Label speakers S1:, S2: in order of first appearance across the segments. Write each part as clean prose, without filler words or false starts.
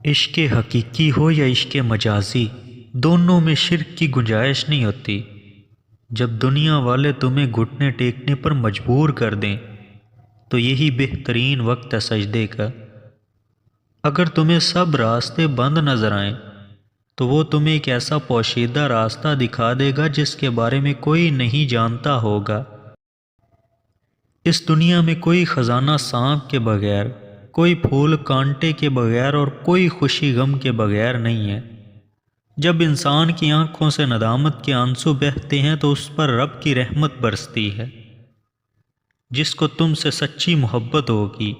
S1: عشق حقیقی ہو یا عشق مجازی، دونوں میں شرک کی گنجائش نہیں ہوتی۔ جب دنیا والے تمہیں گھٹنے ٹیکنے پر مجبور کر دیں تو یہی بہترین وقت ہے سجدے کا۔ اگر تمہیں سب راستے بند نظر آئیں تو وہ تمہیں ایک ایسا پوشیدہ راستہ دکھا دے گا جس کے بارے میں کوئی نہیں جانتا ہوگا۔ اس دنیا میں کوئی خزانہ سانپ کے بغیر، کوئی پھول کانٹے کے بغیر اور کوئی خوشی غم کے بغیر نہیں ہے۔ جب انسان کی آنکھوں سے ندامت کے آنسو بہتے ہیں تو اس پر رب کی رحمت برستی ہے۔ جس کو تم سے سچی محبت ہوگی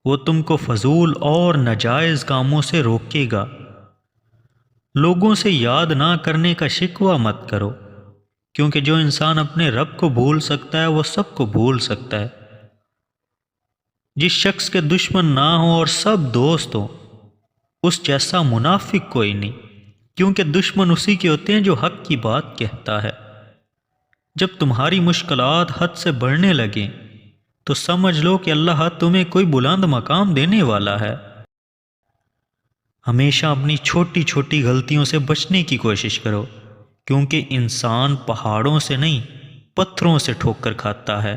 S1: وہ تم کو فضول اور ناجائز کاموں سے روکے گا۔ لوگوں سے یاد نہ کرنے کا شکوہ مت کرو، کیونکہ جو انسان اپنے رب کو بھول سکتا ہے وہ سب کو بھول سکتا ہے۔ جس شخص کے دشمن نہ ہوں اور سب دوست ہوں، اس جیسا منافق کوئی نہیں، کیونکہ دشمن اسی کے ہوتے ہیں جو حق کی بات کہتا ہے۔ جب تمہاری مشکلات حد سے بڑھنے لگیں تو سمجھ لو کہ اللہ تمہیں کوئی بلند مقام دینے والا ہے۔ ہمیشہ اپنی چھوٹی چھوٹی غلطیوں سے بچنے کی کوشش کرو، کیونکہ انسان پہاڑوں سے نہیں پتھروں سے ٹھوکر کھاتا ہے۔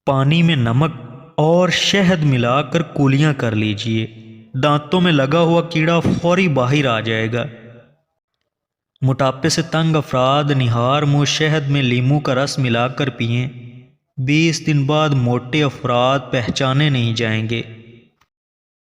S1: پانی میں نمک اور شہد ملا کر کولیاں کر لیجئے، دانتوں میں لگا ہوا کیڑا فوری باہر آ جائے گا۔ موٹاپے سے تنگ افراد نہار منہ شہد میں لیموں کا رس ملا کر پئیں، 20 دن بعد موٹے افراد پہچانے نہیں جائیں گے۔